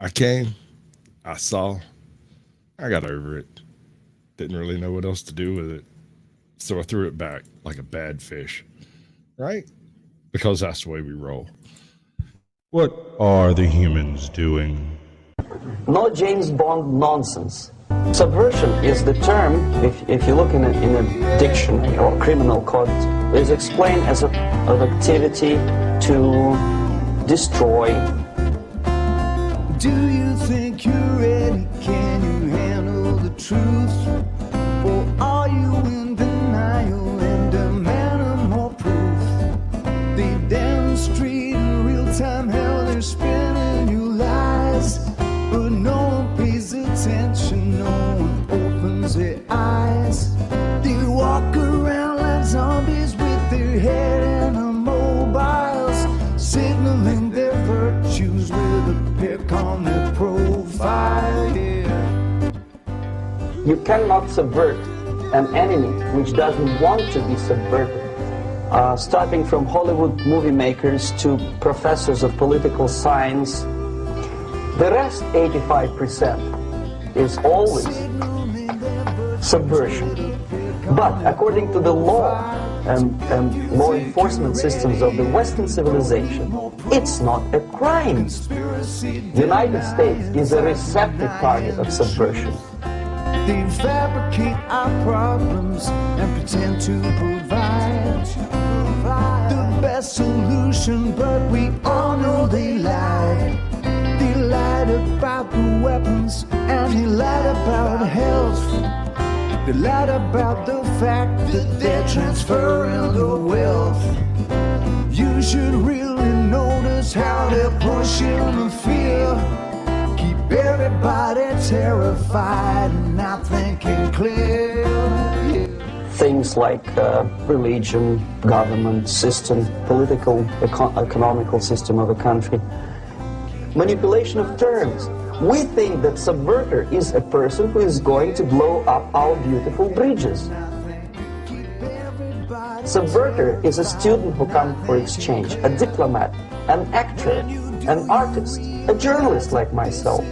I came, I saw, I got over it. Didn't really know what else to do with it. So I threw it back like a bad fish, right? Because that's the way we roll. What are the humans doing? No James Bond nonsense. Subversion is the term, if you look in a dictionary or criminal code, is explained as an activity to destroy. Do you think you're ready? Can you handle the truth? Or are you in denial and demanding more proof? They demonstrate in real time how they're spinning you lies, but no one pays attention, no one opens their eyes. They walk around like zombies with their head in the mobiles, signaling their virtues with a pick on their profile. Yeah. You cannot subvert an enemy which doesn't want to be subverted. Starting from Hollywood movie makers to professors of political science, the rest, 85%, is always subversion. But according to the law and law enforcement systems of the Western civilization, it's not a crime. The United States is a receptive target of subversion. They fabricate our problems and pretend to provide the best solution, but we all know they lied. They lied about the weapons and they lied about health. They lied about the fact that they're transferring the wealth. You should really notice how they're pushing the fear. Keep everybody terrified and not thinking clear. Yeah. Things like religion, government system, political, economical system of a country. Manipulation of terms. We think that subverter is a person who is going to blow up our beautiful bridges. Subverter is a student who comes for exchange, a diplomat, an actor, an artist, a journalist like myself,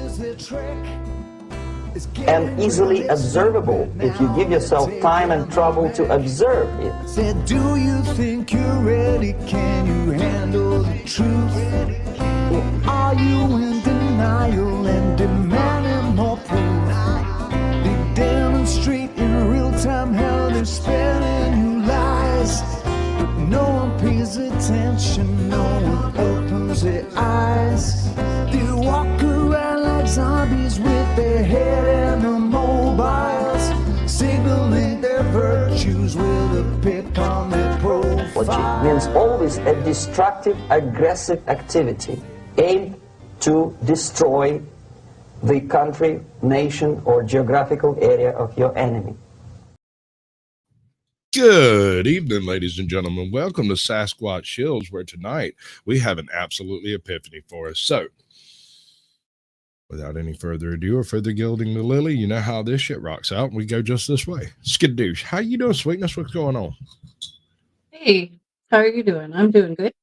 and easily observable if you give yourself time and trouble to observe it. Said, do you think you're ready? Can you handle the truth? Or are you in denial and demanding more proof? They demonstrate in real time how they're spinning you lies, but no one pays attention, no one opens their eyes. They walk around like zombies with their head in the mobiles, signaling their virtues with a pick on their profile. Logic means always a destructive, aggressive activity aimed to destroy the country, nation, or geographical area of your enemy. Good evening, ladies and gentlemen. Welcome to Sasquatch Shills, where tonight we have an absolutely epiphany for us. So, without any further ado or further gilding the lily, you know how this shit rocks out. We go just this way. Skadoosh, how you doing, sweetness? What's going on? Hey, how are you doing? I'm doing good.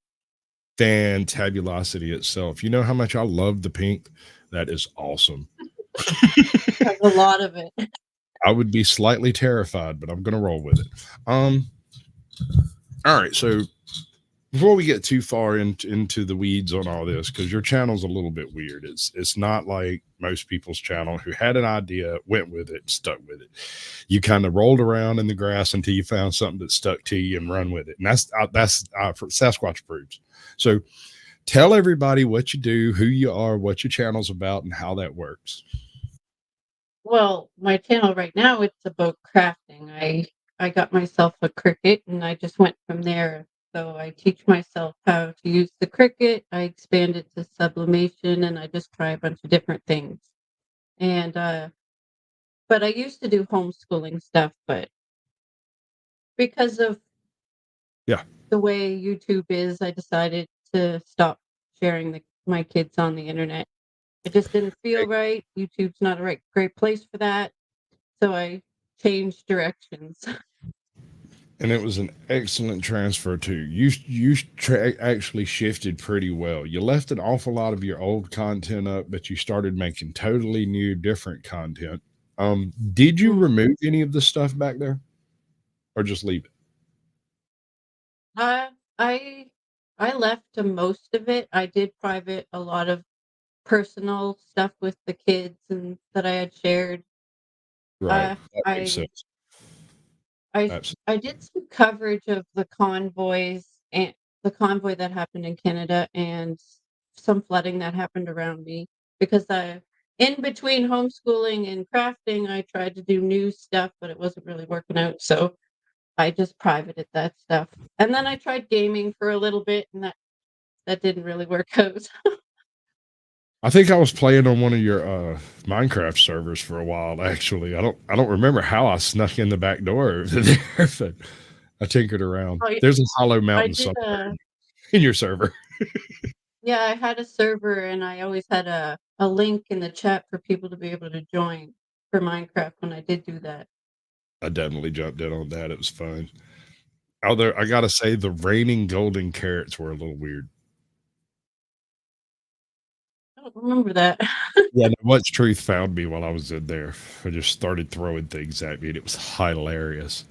Fantabulosity itself. You know how much I love the pink? That is awesome. There's a lot of it. I would be slightly terrified, but I'm going to roll with it. All right. So before we get too far into the weeds on all this, because your channel's a little bit weird. It's not like most people's channel who had an idea, went with it, stuck with it. You kind of rolled around in the grass until you found something that stuck to you and run with it. And that's for Sasquatch proves. So tell everybody what you do, who you are, what your channel's about, and how that works. Well, my channel right now, it's about crafting. I got myself a Cricut and I just went from there. So I teach myself how to use the Cricut. I expand it to sublimation and I just try a bunch of different things. And but I used to do homeschooling stuff, but because of Yeah. the way YouTube is, I decided to stop sharing my kids on the internet. It just didn't feel right. YouTube's not a great place for that. So I changed directions. And it was an excellent transfer too. You actually shifted pretty well. You left an awful lot of your old content up, but you started making totally new, different content. Did you Mm. remove any of the stuff back there, or just leave it? Uh, I I left most of it. I did private a lot of personal stuff with the kids and that I had shared. Right, Uh, that makes I sense. I Absolutely. I did some coverage of the convoys and the convoy that happened in Canada and some flooding that happened around me because I in between homeschooling and crafting, I tried to do new stuff, but it wasn't really working out. So I just privated that stuff. And then I tried gaming for a little bit and that didn't really work out. I think I was playing on one of your Minecraft servers for a while. Actually, I don't remember how I snuck in the back door over there, but I tinkered around. I There's a hollow I mountain did somewhere in your server. yeah, I had a server and I always had a link in the chat for people to be able to join for Minecraft when I did do that. I definitely jumped in on that. It was fun. Although I gotta say, the raining golden carrots were a little weird. I don't remember that. Yeah, no, What's Truth found me while I was in there. I just started throwing things at me, and it was hilarious.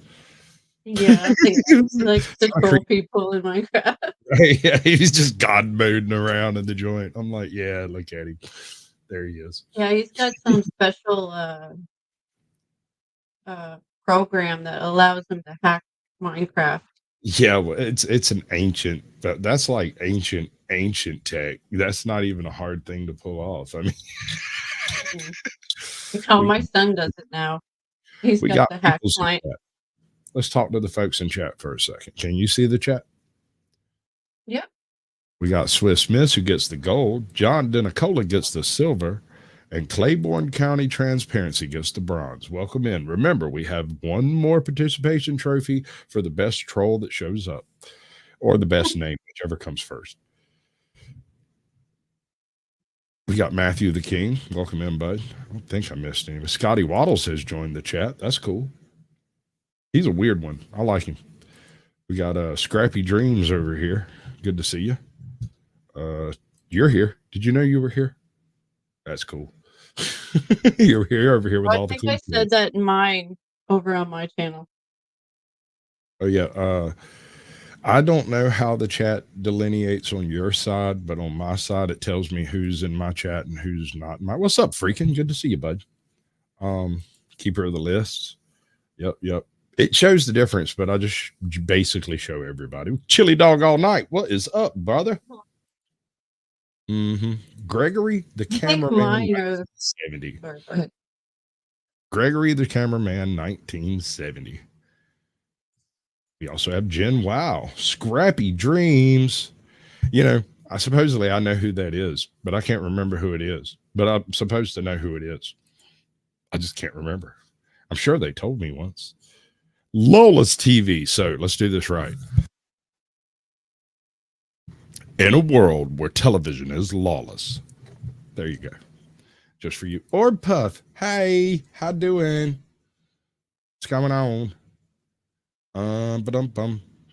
Yeah, he likes to I troll people in Minecraft. Yeah, he's just God moding around in the joint. I'm like, yeah, look at him. There he is. Yeah, he's got some special uh program that allows him to hack Minecraft. Yeah, well, it's an ancient, that's like ancient tech. That's not even a hard thing to pull off. I mean, Mm. Like how we my son does it now. He's we got got the hack people in client. chat. Let's talk to the folks in chat for a second. Can you see the chat? Yep. We got Swiss Miss who gets the gold, John Denicola gets the silver, and Claiborne County Transparency gets the bronze. Welcome in. Remember, we have one more participation trophy for the best troll that shows up, or the best name, whichever comes first. We got Matthew the King. Welcome in, bud. I don't think I missed any. Scotty Waddles has joined the chat. That's cool. He's a weird one. I like him. We got Scrappy Dreams over here. Good to see you. You're here. Did you know you were here? That's cool. You're here over here with I all the think cool I said kids. that in mine over on my channel. Oh yeah. I don't know how the chat delineates on your side, but on my side, it tells me who's in my chat and who's not. What's up, freaking? Good to see you, bud. Keeper of the lists. Yep. It shows the difference, but I just basically show everybody. Chili dog all night. What is up, brother? Mm-hmm. Gregory, the I think cameraman, mine are 1970. sorry, go ahead. Gregory, the cameraman, 1970. We also have Jen Wow, Scrappy Dreams. I know who that is, but I can't remember who it is. But I'm supposed to know who it is. I just can't remember. I'm sure they told me once. Lola's TV. So let's do this right. In a world where television is lawless. There you go. Just for you. Orb Puff. Hey, how doing? What's going on?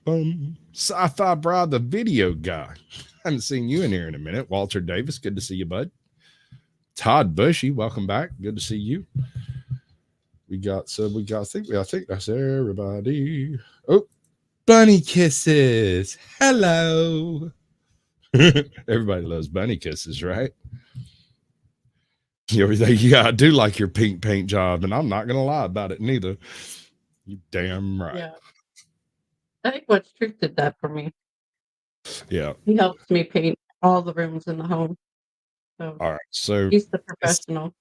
Bum. Sci-fi Bra, the video guy. I haven't seen you in here in a minute. Walter Davis, good to see you, bud. Todd Bushy, welcome back. Good to see you. I think that's everybody. Oh, bunny kisses. Hello. Everybody loves bunny kisses, right? I do like your pink paint job, and I'm not gonna lie about it neither. You damn right. Yeah. I think What's Truth did that for me. Yeah. He helps me paint all the rooms in the home. So All right. So he's the it's professional.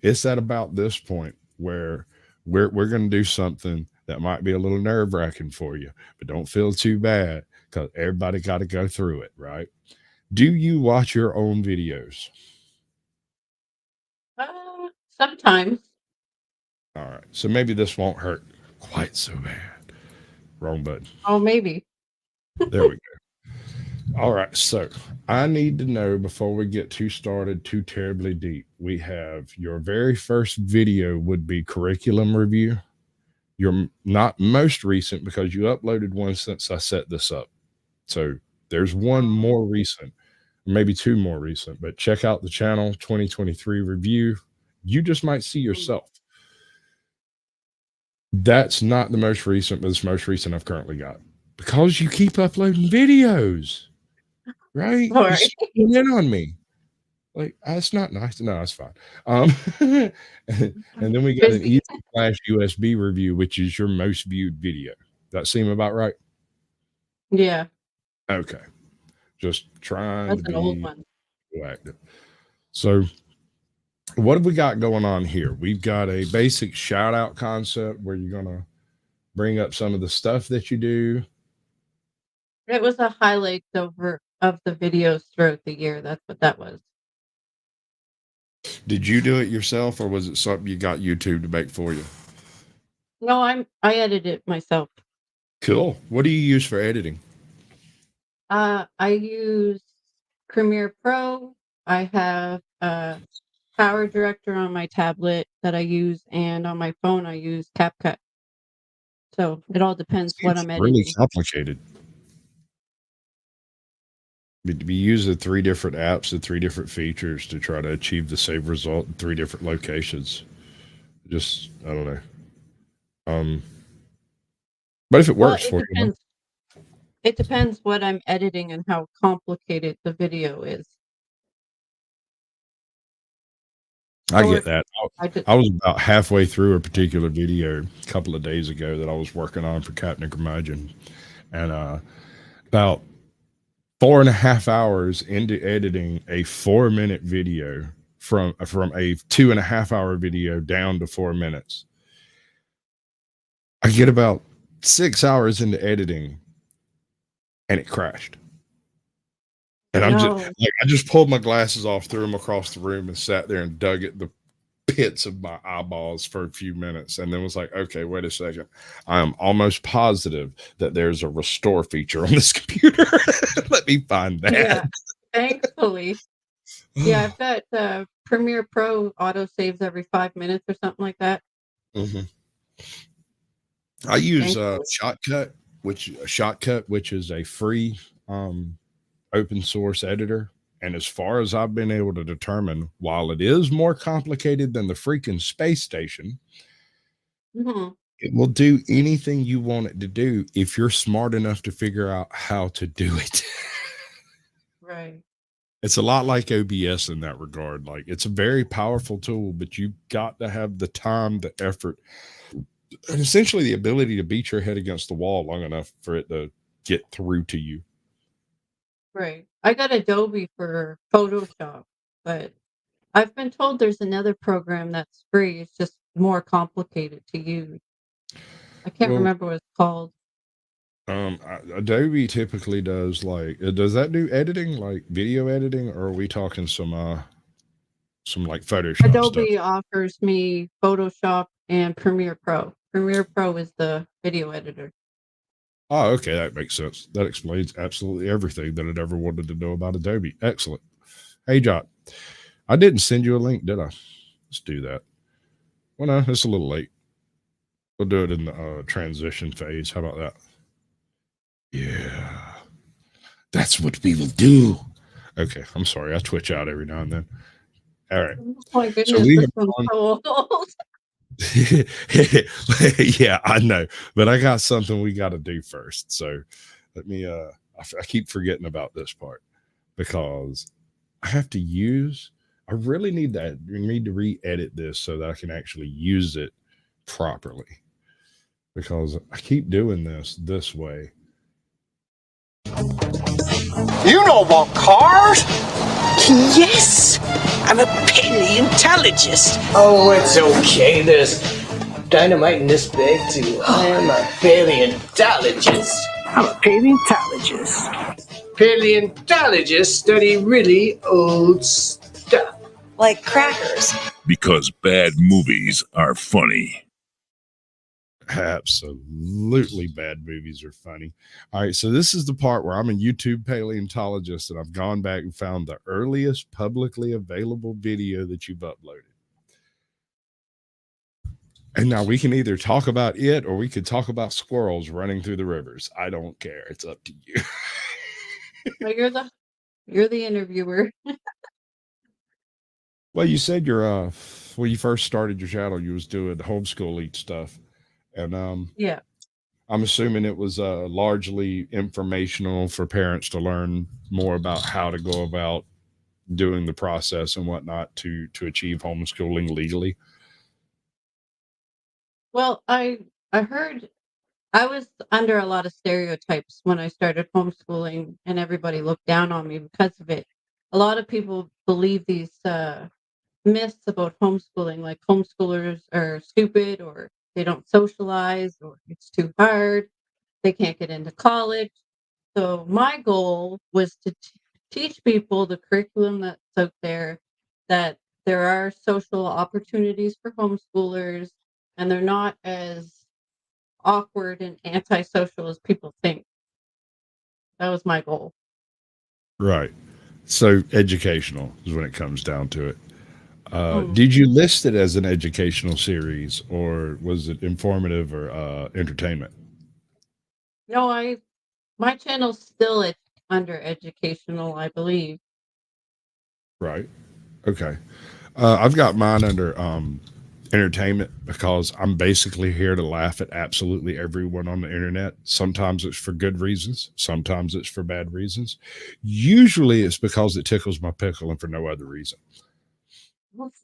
it's at about this point where we're going to do something that might be a little nerve wracking for you, but don't feel too bad because everybody got to go through it, right? Do you watch your own videos? Sometimes. All right, so maybe this won't hurt quite so bad. Wrong button. Oh, maybe. There we go. All right, so I need to know before we get too started too terribly deep. We have your very first video would be curriculum review. You're not most recent because you uploaded one since I set this up. So there's one more recent, maybe two more recent, but check out the channel 2023 review. You just might see yourself. That's not the most recent, but it's the most recent I've currently got because you keep uploading videos, right? You're Sorry. sneaking in on me. Like, that's not nice. No, that's fine. Um, and then we got an Busy. easy flash USB review, which is your most viewed video. That seem about right? Yeah, Okay. Just trying that's to an old be one. proactive. So, what have we got going on here? We've got a basic shout out concept where you're going to bring up some of the stuff that you do. It was a highlight over of the videos throughout the year. That's what that was. Did you do it yourself or was it something you got YouTube to make for you? No, I edited it myself. Cool. What do you use for editing? I use Premiere Pro. I have Power Director on my tablet that I use, and on my phone I use CapCut. So it all depends what It's I'm really editing. complicated. We use the three different apps and three different features to try to achieve the same result in three different locations. Just I don't know. But if it Well, works it for you, depends. It depends what I'm editing and how complicated the video is. I Or get if that. I just I was about halfway through a particular video a couple of days ago that I was working on for Captain Curmudgeon, and about 4.5 hours into editing a 4-minute video from a 2.5 hour video down to 4 minutes. I get about 6 hours into editing, and it crashed. And no. I just pulled my glasses off, threw them across the room, and sat there and dug at the pits of my eyeballs for a few minutes, and then was like, okay, wait a second. I am almost positive that there's a restore feature on this computer. Let me find that. Yeah, thankfully. Yeah, I've got Premiere Pro auto saves every 5 minutes or something like that. Mhm. I use Thankfully. Shotcut, which is a free open source editor. And as far as I've been able to determine, while it is more complicated than the freaking space station, Mhm. it will do anything you want it to do if you're smart enough to figure out how to do it. Right. It's a lot like OBS in that regard. Like, it's a very powerful tool, but you've got to have the time, the effort, and essentially the ability to beat your head against the wall long enough for it to get through to you. Right. I got Adobe for Photoshop, but I've been told there's another program that's free. It's just more complicated to use. I can't Well, remember what it's called. Adobe typically does does that do editing, like video editing, or are we talking some like Photoshop stuff? Adobe offers me Photoshop and Premiere Pro. Premiere Pro is the video editor. Oh, okay, that makes sense. That explains absolutely everything that I'd ever wanted to know about Adobe. Excellent. Hey, Jot, I didn't send you a link, did I? Let's do that. Well, no, it's a little late. We'll do it in the transition phase. How about that? Yeah, that's what we will do. Okay, I'm sorry. I twitch out every now and then. All right. Oh my So goodness, we this have one's gone. so old. Yeah, I know, but I got something we got to do first. So let me. I keep forgetting about this part because I have to use. I really need that. We need to re-edit this so that I can actually use it properly because I keep doing this way. You know about cars? Yes, I'm a paleontologist. Oh, it's okay. There's dynamite in this bag, too. I am a paleontologist. I'm a paleontologist. Paleontologists study really old stuff. Like crackers. Because bad movies are funny. Absolutely bad movies are funny. All right, so this is the part where I'm a YouTube paleontologist and I've gone back and found the earliest publicly available video that you've uploaded. And now we can either talk about it or we could talk about squirrels running through the rivers. I don't care. It's up to you. Well, you're the interviewer. Well, you said when you first started your channel, you was doing homeschooling stuff, and Yeah. I'm assuming it was largely informational for parents to learn more about how to go about doing the process and whatnot to achieve homeschooling legally. Well, I heard I was under a lot of stereotypes when I started homeschooling, and everybody looked down on me because of it. A lot of people believe these myths about homeschooling, like homeschoolers are stupid or they don't socialize or it's too hard, they can't get into college. So my goal was to teach people the curriculum that's out there, that there are social opportunities for homeschoolers and they're not as awkward and antisocial as people think. That was my goal. Right. So educational is when it comes down to it. Mm. Did you list it as an educational series or was it informative or entertainment? No, my channel's still under educational, I believe. Right. Okay. I've got mine under entertainment because I'm basically here to laugh at absolutely everyone on the internet. Sometimes it's for good reasons, sometimes it's for bad reasons. Usually it's because it tickles my pickle and for no other reason. Well, it's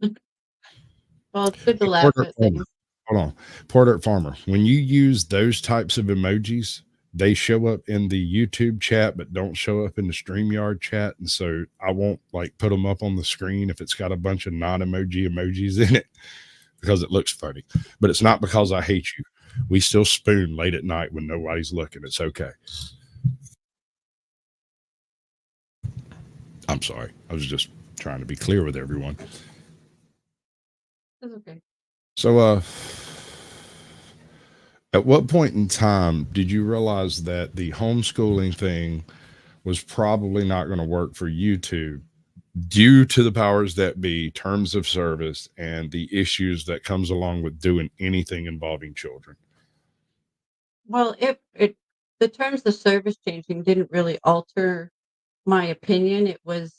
good to Hey, laugh Porter at Farmer, things. hold on. Porter Farmer, when you use those types of emojis, they show up in the YouTube chat, but don't show up in the StreamYard chat. And so I won't like put them up on the screen if it's got a bunch of non emoji emojis in it because it looks funny. But it's not because I hate you. We still spoon late at night when nobody's looking. It's okay. I'm sorry. I was just trying to be clear with everyone. It's okay. So, at what point in time did you realize that the homeschooling thing was probably not going to work for YouTube due to the powers that be, terms of service, and the issues that comes along with doing anything involving children? Well, it the terms of service changing didn't really alter my opinion. It was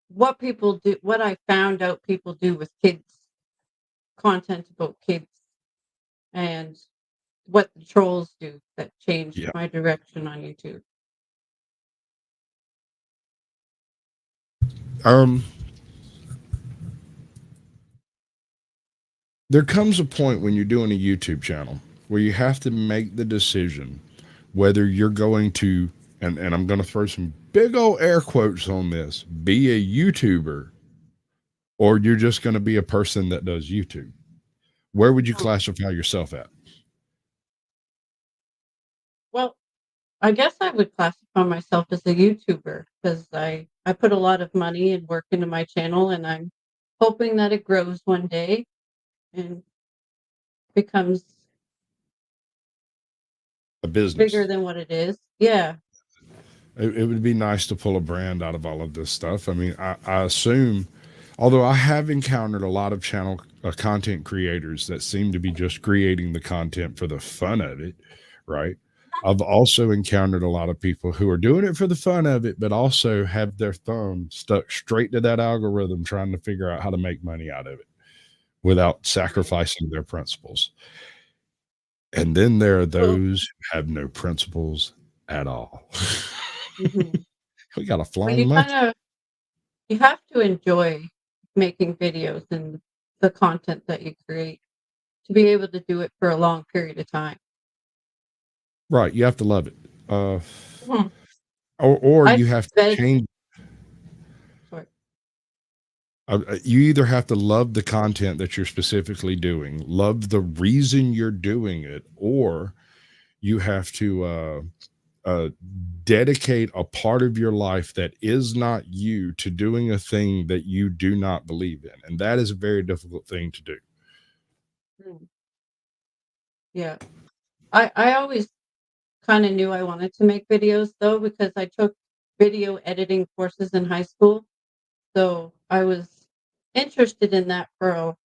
what I found out people do with kids, content about kids, and what the trolls do that changed Yeah. my direction on YouTube. Um, there comes a point when you're doing a YouTube channel where you have to make the decision whether you're going to, and I'm going to throw some big old air quotes on this, be a YouTuber or you're just going to be a person that does YouTube. Where would you Mm. classify yourself at? Well, I guess I would classify myself as a YouTuber because I put a lot of money and work into my channel, and I'm hoping that it grows one day and becomes A bigger business. than what it is. Yeah. It would be nice to pull a brand out of all of this stuff. I mean, I assume, although I have encountered a lot of channel content creators that seem to be just creating the content for the fun of it, right? I've also encountered a lot of people who are doing it for the fun of it, but also have their thumb stuck straight to that algorithm trying to figure out how to make money out of it without sacrificing their principles. And then there are Well, those who have no principles at all. mhm. We got a Well, flying monkey. you have to enjoy making videos and the content that you create to be able to do it for a long period of time. Right, you have to love it. Uh, Mhm. or I you have to spent change. sorry. You either have to love the content that you're specifically doing, love the reason you're doing it, or you have to uh, dedicate a part of your life that is not you to doing a thing that you do not believe in, and that is a very difficult thing to do. Mm, yeah. I always kind of knew I wanted to make videos though because I took video editing courses in high school. So I was interested in that for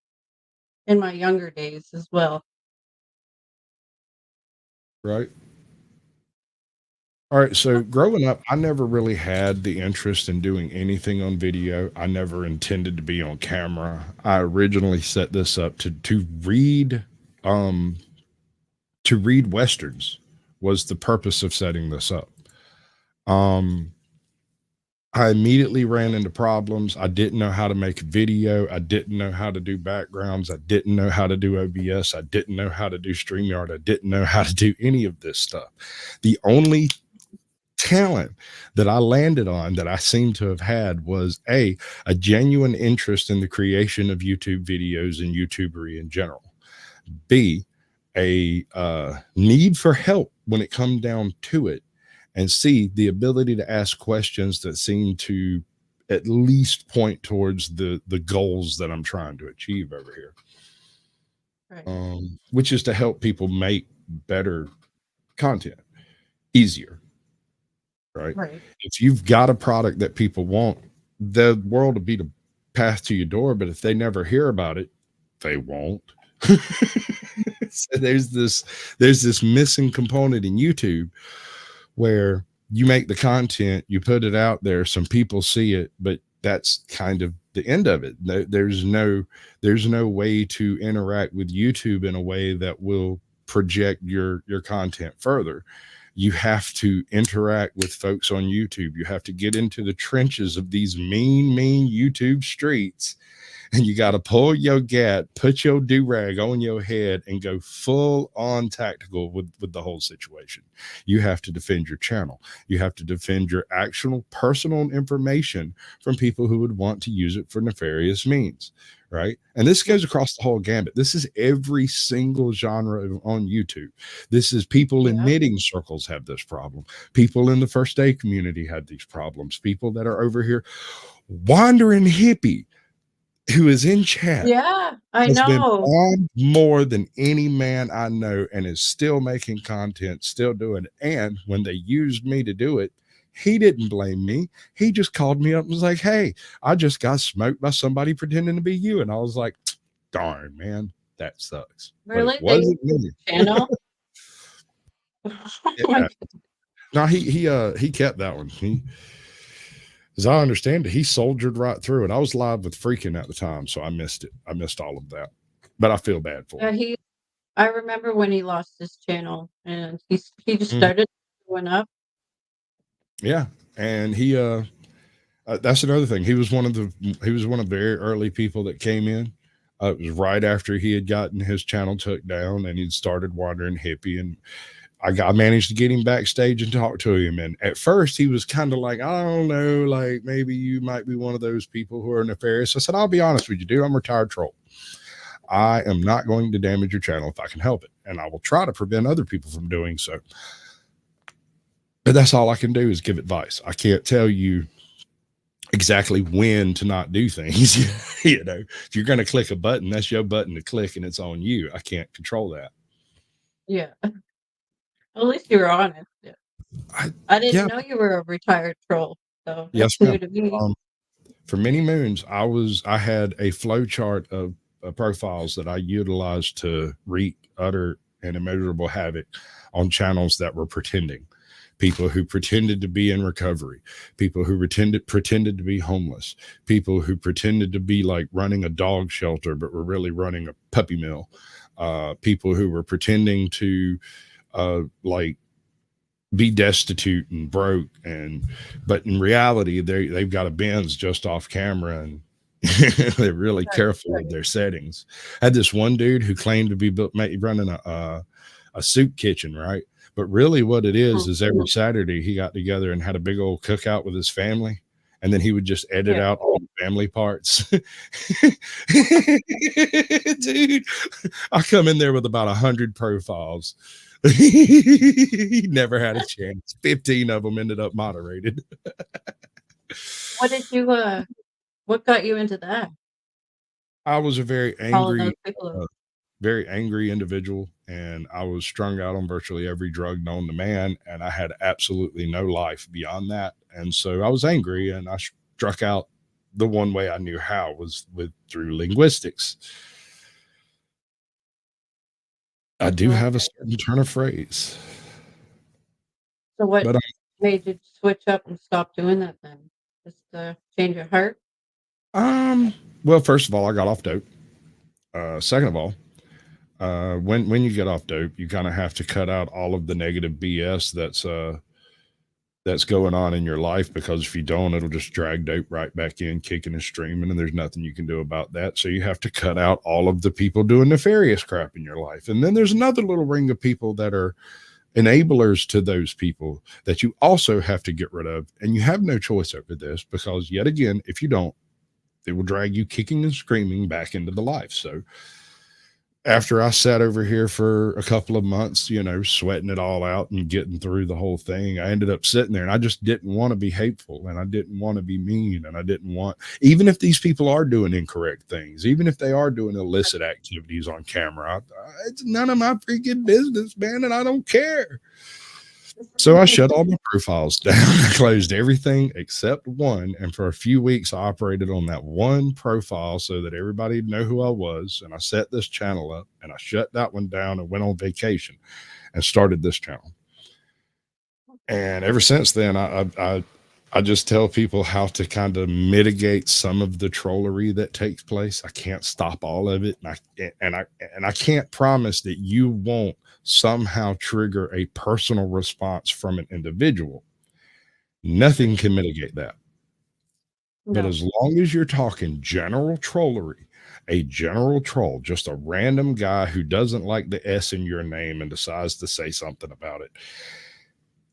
in my younger days as well. Right. All right. So growing up, I never really had the interest in doing anything on video. I never intended to be on camera. I originally set this up um to read westerns was the purpose of setting this up. Um I immediately ran into problems. I didn't know how to make a video. I didn't know how to do backgrounds. I didn't know how to do OBS. I didn't know how to do StreamYard. I didn't know how to do any of this stuff. The only talent that I landed on that I seem to have had was a genuine interest in the creation of YouTube videos and YouTubery in general. B, a need for help when it come down to it, and C, the ability to ask questions that seem to at least point towards the goals that I'm trying to achieve over here, Right. which is to help people make better content easier. Right? Right. If you've got a product that people want, the world will be the path to your door, but if they never hear about it, they won't. So there's this missing component in YouTube where you make the content, you put it out there, some people see it, but that's kind of the end of it. There's no way to interact with YouTube in a way that will project your content further. You have to interact with folks on YouTube. You have to get into the trenches of these mean YouTube streets, and you got to pull your gat, put your do-rag on your head, and go full on tactical with the whole situation. You have to defend your channel. You have to defend your actual personal information from people who would want to use it for nefarious means, right? And this goes across the whole gambit. This is every single genre on YouTube. This is people in Yeah. knitting circles have this problem. People in the first aid community had these problems. People that are over here, wandering hippie, who is in chat, Yeah, I has been know. on more than any man I know and is still making content, still doing it. And when they used me to do it, he didn't blame me. He just called me up and was like, "Hey, I just got smoked by somebody pretending to be you." And I was like, "Darn, man, that sucks." But it Really? They used wasn't me. the channel? Oh my Yeah. No, he kept that one. As I understand it, he soldiered right through it. I was live with Freaking at the time, so I missed it. I missed all of that, but I feel bad for him. Yeah, I remember when he lost his channel and he just Mhm. started going up. Yeah, and that's another thing. He was one of the very early people that came in. It was right after he had gotten his channel took down, and he'd started wandering hippie, and I managed to get him backstage and talk to him. And at first he was kind of like, "I don't know, like maybe you might be one of those people who are nefarious." I said, "I'll be honest with you, dude. I'm a retired troll. I am not going to damage your channel if I can help it. And I will try to prevent other people from doing so. But that's all I can do is give advice. I can't tell you exactly when to not do things." If you're going to click a button, that's your button to click and it's on you. I can't control that. Yeah. At least you were honest. Yeah. I didn't Yeah. know you were a retired troll, so Yes, that's ma'am. new to me. For many moons, I had a flow chart of profiles that I utilized to wreak utter and immeasurable havoc on channels that were pretending. People who pretended to be in recovery, people who pretended to be homeless, people who pretended to be like running a dog shelter but were really running a puppy mill, people who were pretending to like be destitute and broke, but in reality they've got a Benz just off camera, and they're really careful with their settings. I had this one dude who claimed to be running a soup kitchen, right? But really what it is every Saturday he got together and had a big old cookout with his family, and then he would just edit out all the family parts. Dude, I come in there with about 100 profiles. He never had a chance. 15 of them ended up moderated. What did you what got you into that? I was a very Following angry, those people. very angry individual, and I was strung out on virtually every drug known to man, and I had absolutely no life beyond that. And so I was angry, and I struck out the one way I knew how was through linguistics. I do have a Okay. certain turn of phrase, So what but made you switch up and stop doing that then? Just change your heart? um, well, first of all, I got off dope. Second of all, when you get off dope, you kind of have to cut out all of the negative BS that's going on in your life, because if you don't, it'll just drag dope right back in, kicking and streaming, and there's nothing you can do about that. So you have to cut out all of the people doing nefarious crap in your life. And then there's another little ring of people that are enablers to those people that you also have to get rid of. And you have no choice over this, because yet again, if you don't, it will drag you kicking and screaming back into the life. So after I sat over here for a couple of months, sweating it all out and getting through the whole thing, I ended up sitting there, and I just didn't want to be hateful, and I didn't want to be mean, and I didn't want, even if these people are doing incorrect things, even if they are doing illicit activities on camera, it's none of my freaking business, man, and I don't care. So I shut all my profiles down. I closed everything except one. And for a few weeks, I operated on that one profile so that everybody would know who I was. And I set this channel up, and I shut that one down and went on vacation and started this channel. And ever since then, I just tell people how to kind of mitigate some of the trollery that takes place. I can't stop all of it, and I can't promise that you won't somehow trigger a personal response from an individual. Nothing can mitigate that. But No. as long as you're talking general trollery, a general troll, just a random guy who doesn't like the S in your name and decides to say something about it,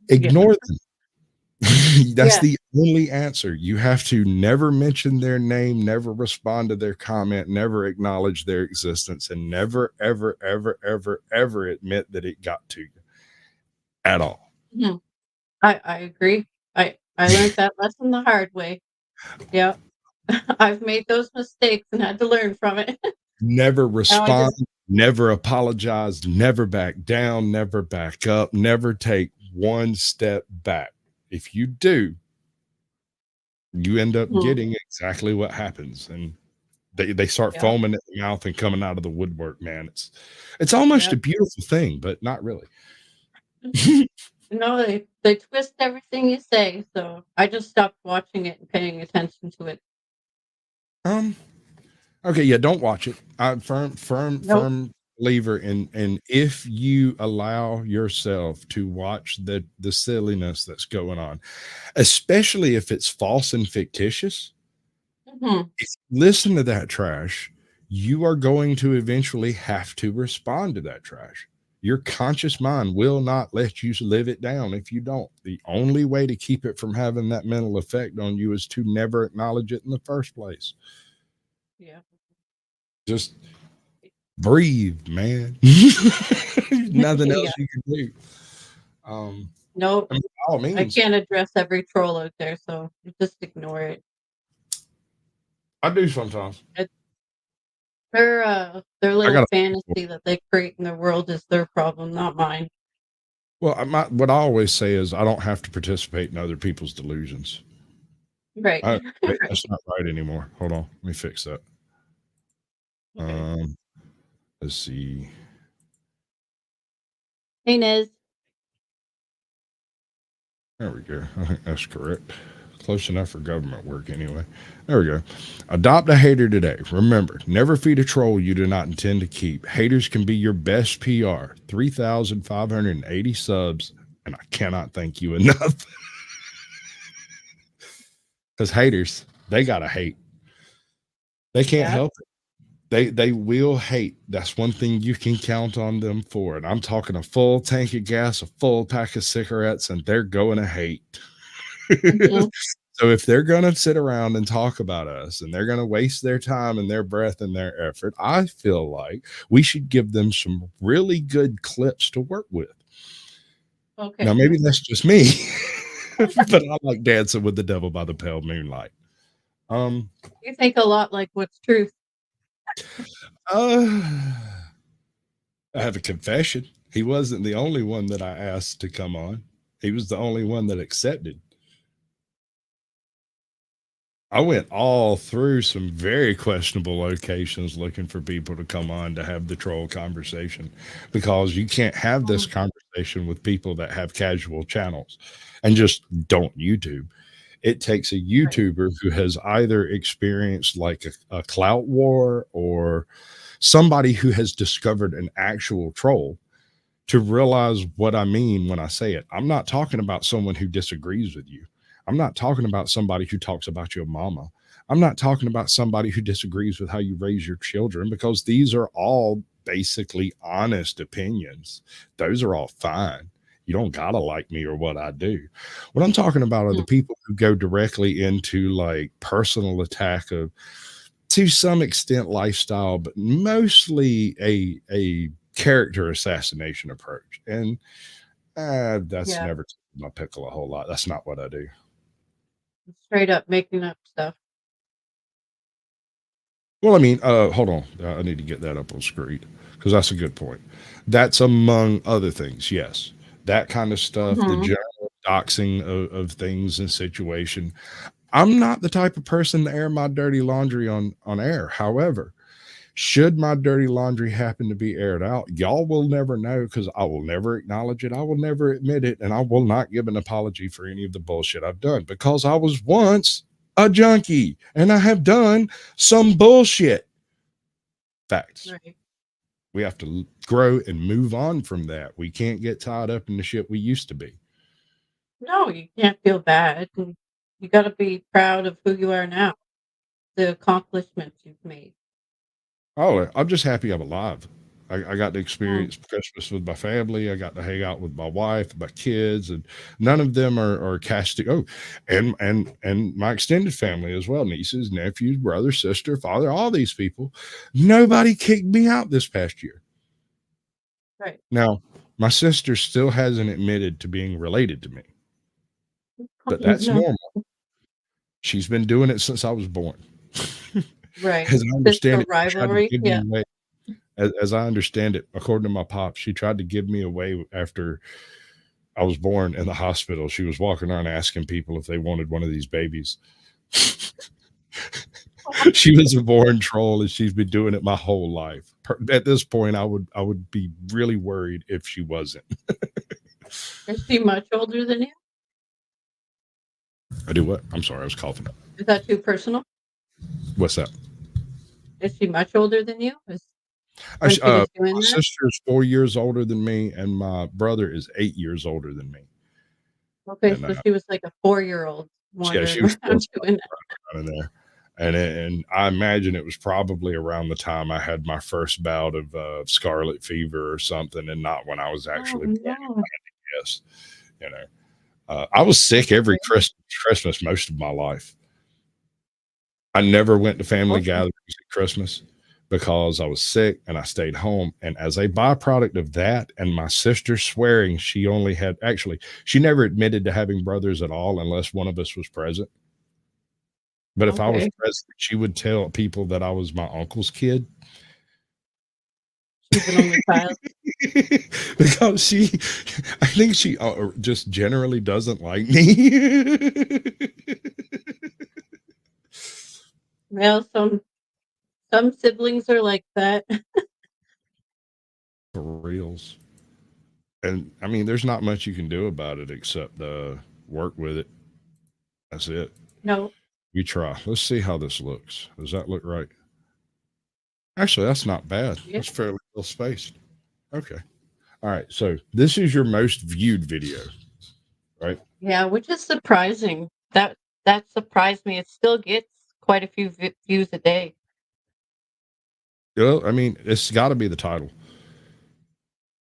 Yeah. ignore them. That's Yeah. the only answer. You have to never mention their name, never respond to their comment, never acknowledge their existence, and never, ever, ever, ever, ever admit that it got to you at all. Mhm. I agree. I learned that lesson the hard way. Yep. I've made those mistakes and had to learn from it. Never Now I respond, just never apologize, never back down, never back up, never take one step back. If you do, you end up Mhm. getting exactly what happens. And they start Yep. foaming at the mouth and coming out of the woodwork, man. It's almost Yep. a beautiful thing, but not really. No, they twist everything you say, so I just stopped watching it and paying attention to it. Um, okay, yeah, don't watch it. I'm Nope. firm believer in if you allow yourself to watch the silliness that's going on, especially if it's false and fictitious. Mhm. If you listen to that trash, you are going to eventually have to respond to that trash. Your conscious mind will not let you live it down if you don't. The only way to keep it from having that mental effect on you is to never acknowledge it in the first place. Yeah. Just breathe, man. Nothing Yeah. else you can do. Um, Nope. I mean, by all I means, can't address every troll out there, so just ignore it. I do sometimes. It's their I little got fantasy that they create in their world is their problem, not mine. well, what I always say is I don't have to participate in other people's delusions. Right. Wait, Right. that's not right anymore. Hold on, let me fix that. Okay. Um, let's see. Hey, Nez. There we go. I think that's correct. Close enough for government work, anyway. There we go. Adopt a hater today. Remember, never feed a troll you do not intend to keep. Haters can be your best PR. 3,580 subs, and I cannot thank you enough. Because haters, they gotta hate. They can't Yeah. help it. They will hate. That's one thing you can count on them for. And I'm talking a full tank of gas, a full pack of cigarettes, and they're going to hate. Mhm. So if they're going to sit around and talk about us and they're going to waste their time and their breath and their effort, I feel like we should give them some really good clips to work with. Now, Okay. maybe that's just me, but I like dancing with the devil by the pale moonlight. Um, You think a lot like what's truth. uh, I have a confession. He wasn't the only one that I asked to come on. He was the only one that accepted. I went all through some very questionable locations looking for people to come on to have the troll conversation because you can't have this conversation with people that have casual channels and just don't YouTube. It takes a Right. YouTuber who has either experienced like a clout war or somebody who has discovered an actual troll to realize what I mean when I say it. I'm not talking about someone who disagrees with you. I'm not talking about somebody who talks about your mama. I'm not talking about somebody who disagrees with how you raise your children because these are all basically honest opinions. Those are all fine. You don't gotta like me or what I do. What I'm talking about are the Mm. people who go directly into like personal attack of to some extent lifestyle, but mostly a character assassination approach. And that's Yeah. never taken my pickle a whole lot. That's not what I do. Straight up making up stuff. Well, I mean, hold on. I need to get that up on screen because that's a good point. That's among other things. Yes, that kind of stuff, the Mhm. general doxing of things and situation. I'm not the type of person to air my dirty laundry on air. However, should my dirty laundry happen to be aired out, y'all will never know because I will never acknowledge it. I will never admit it. And I will not give an apology for any of the bullshit I've done because I was once a junkie and I have done some bullshit. Facts. Right. We have to grow and move on from that. We can't get tied up in the shit we used to be. No, you can't feel bad. And you got to be proud of who you are now, the accomplishments you've made. Oh, I'm just happy I'm alive. I got to Mm. experience Christmas with my family. I got to hang out with my wife, my kids, and none of them are casting. Oh, and my extended family as well, nieces, nephews, brother, sister, father, all these people. Nobody kicked me out this past year. Right. Now, my sister still hasn't admitted to being related to me, but that's No. normal. She's been doing it since I was born. Right. As I understand Physical it, she tried to rivalry. give me Yeah. away. As I understand it, according to my pop, she tried to give me away after I was born in the hospital. She was walking around asking people if they wanted one of these babies. She was a born troll, and she's been doing it my whole life. At this point, I would be really worried if she wasn't. Is she much older than you? I do what? I'm sorry, I was coughing. Is that too personal? What's that? Is she much older than you? Is when Actually, she was my doing that? sister is 4 years older than me, and my brother is 8 years older than me. Okay, And so she was like a 4-year-old yeah, wandering she was still around doing that. in there. And I imagine it was probably around the time I had my first bout of scarlet fever or something, and not when I was Oh, actually born. no. Yes, you know, I was sick every Okay. Christmas most of my life. I never went to family Awesome. gatherings at Christmas because I was sick and I stayed home. And as a byproduct of that, and my sister swearing she only had actually, she never admitted to having brothers at all unless one of us was present. But if I was Okay. present, she would tell people that I was my uncle's kid. She's an only child. Because I think she just generally doesn't like me. Well, some siblings are like that. For reals. And I mean, there's not much you can do about it except work with it. That's it. No. You try. Let's see how this looks. Does that look right? Actually, that's not bad. Yeah. That's fairly well spaced. Okay. All right. So this is your most viewed video, right? Yeah, which is surprising. That surprised me. It still gets quite a few views a day. Well, I mean, it's got to be the title.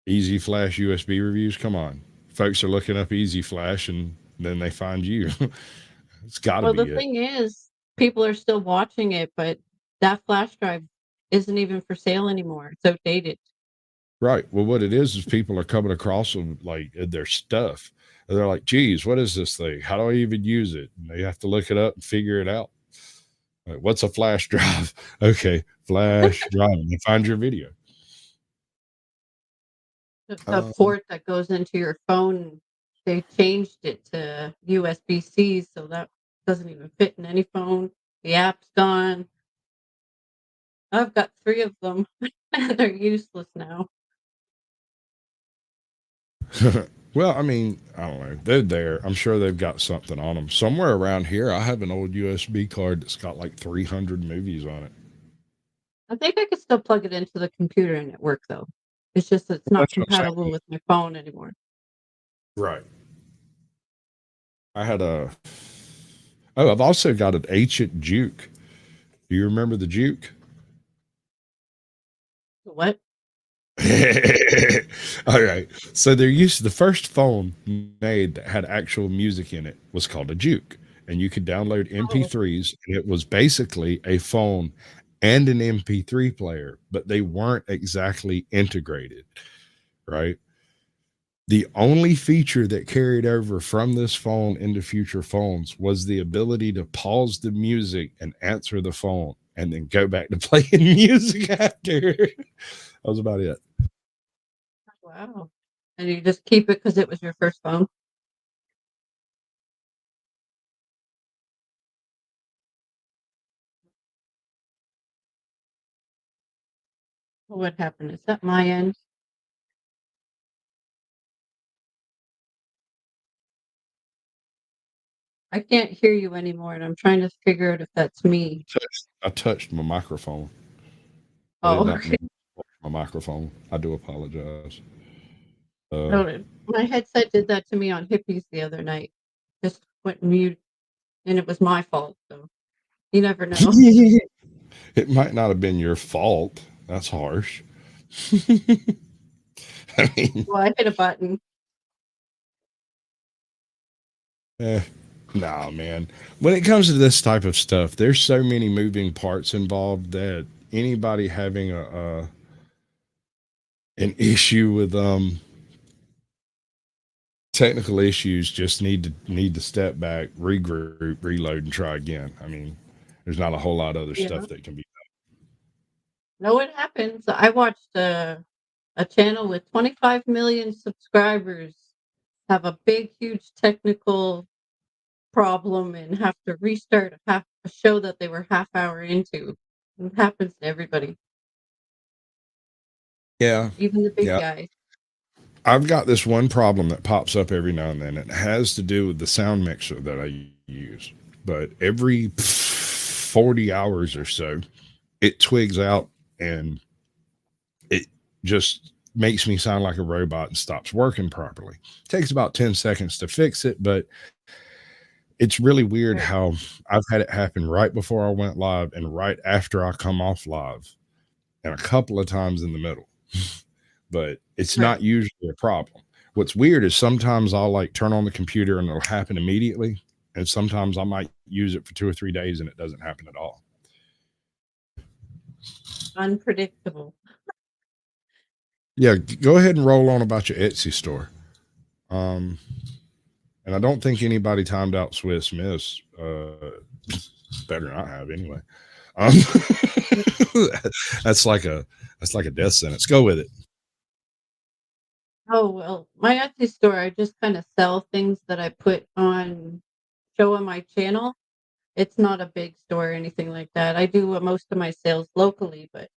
Easy Flash USB reviews. Come on. Folks are looking up Easy Flash and then they find you. It's got to Well, the be it. thing is, people are still watching it, but that flash drive isn't even for sale anymore. It's outdated. Right. Well, what it is people are coming across them like their stuff. And they're like, geez, what is this thing? How do I even use it? And they have to look it up and figure it out. Like, what's a flash drive? Okay, flash drive. And they find your video. The port that goes into your phone, they changed it to USB-C, so that doesn't even fit in any phone. The app's gone. I've got 3 of them, and they're useless now. Well, I mean, I don't know. They're there. I'm sure they've got something on them. Somewhere around here, I have an old USB card that's got like 300 movies on it. I think I could still plug it into the computer and it work, though. It's just it's not That's what I'm compatible saying. with my phone anymore. Right. I had a. Oh, I've also got an ancient Juke. Do you remember the Juke? What? All right. So the first phone made that had actual music in it was called a Juke, and you could download Oh, MP3s, and it was basically a phone and an MP3 player, but they weren't exactly integrated, right? The only feature that carried over from this phone into future phones was the ability to pause the music and answer the phone and then go back to playing music after. That was about it. wow. And you just keep it because it was your first phone? What happened? Is that my end? I can't hear you anymore, and I'm trying to figure out if that's me. I touched my microphone. I did Oh, not okay. mean my microphone. I do apologize. Uh, Noted. My headset did that to me on Hippies the other night. Just went mute, and it was my fault, so you never know. it might not have been your fault. That's harsh. I mean, Well, I hit a button. eh, nah, man. When it comes to this type of stuff, there's so many moving parts involved that anybody having a an issue with technical issues just need to step back, regroup, reload, and try again. I mean, there's not a whole lot of other Yeah. stuff that can be. No, it happens. I watched a channel with 25 million subscribers have a big, huge technical problem and have to restart a show that they were half hour into. It happens to everybody, Yeah, even the big yeah. guys. I've got this one problem that pops up every now and then. It has to do with the sound mixer that I use. But every 40 hours or so, it twigs out and it just makes me sound like a robot and stops working properly. It takes about 10 seconds to fix it, but it's really weird Right. how I've had it happen right before I went live and right after I come off live, and a couple of times in the middle. But it's Right. not usually a problem. What's weird is sometimes I'll like turn on the computer and it'll happen immediately. And sometimes I might use it for 2 or 3 days and it doesn't happen at all. Unpredictable. Yeah, go ahead and roll on about your Etsy store. Um, and I don't think anybody timed out Swiss Miss. Better not have anyway. Um, that's like a death sentence. Go with it. Oh, well, my Etsy store, I just kind of sell things that I put on show on my channel. It's not a big store or anything like that. I do most of my sales locally, but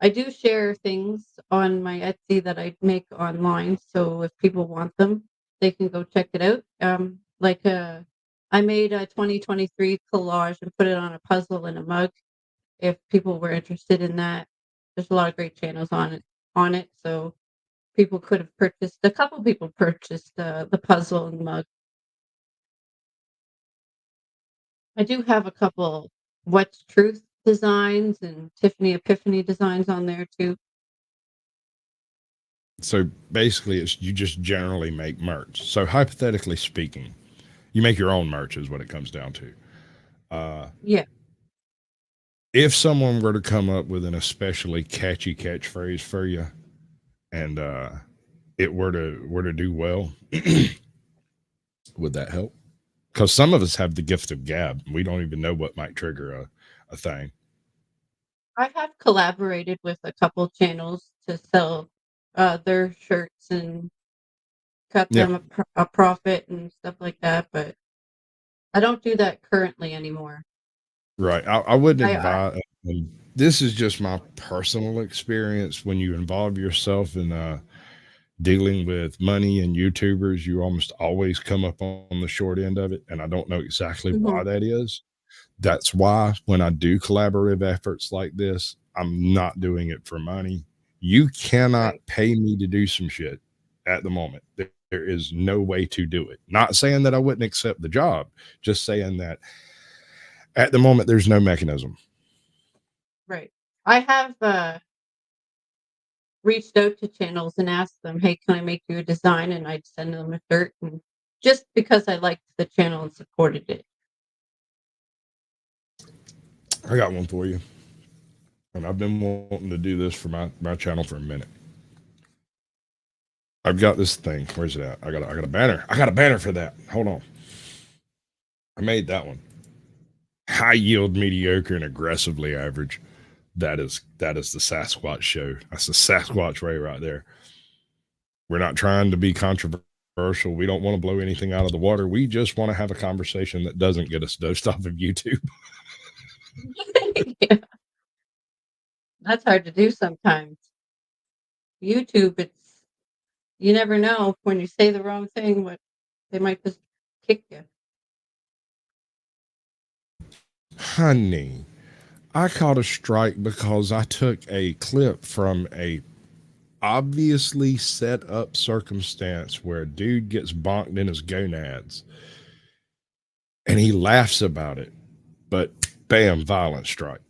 I do share things on my Etsy that I make online. So if people want them, they can go check it out. I made a 2023 collage and put it on a puzzle and a mug. If people were interested in that, there's a lot of great channels on it. So people could have purchased. A couple people purchased the puzzle and mug. I do have a couple What's Truth designs and Tiffany Epiphany designs on there too. So basically, it's you just generally make merch. So hypothetically speaking, you make your own merch is what it comes down to. Uh, Yeah. if someone were to come up with an especially catchy catchphrase for you, and it were to do well, would that help? Because some of us have the gift of gab. We don't even know what might trigger a thing. I have collaborated with a couple channels to sell their shirts and cut Yeah. them a profit and stuff like that. But I don't do that currently anymore. Right. I wouldn't I advise. And this is just my personal experience. When you involve yourself in dealing with money and YouTubers, you almost always come up on the short end of it. And I don't know exactly why Mhm. that is. That's why when I do collaborative efforts like this, I'm not doing it for money. You cannot Right. pay me to do some shit at the moment. There is no way to do it. Not saying that I wouldn't accept the job, just saying that at the moment there's no mechanism. Right. I have reached out to channels and asked them, "Hey, can I make you a design?" And I'd send them a shirt, and just because I liked the channel and supported it. I got one for you. And I've been wanting to do this for my channel for a minute. I've got this thing. Where's it at? I got a banner. I got a banner for that. Hold on. I made that one. High yield, mediocre, and aggressively average. That is the Sasquatch show. That's the Sasquatch way right there. We're not trying to be controversial. We don't want to blow anything out of the water. We just want to have a conversation that doesn't get us dosed off of YouTube. Yeah, that's hard to do sometimes. YouTube, it's you never know when you say the wrong thing, what they might just kick you. Honey, I caught a strike because I took a clip from a obviously set up circumstance where a dude gets bonked in his gonads and he laughs about it, but bam, violent strike.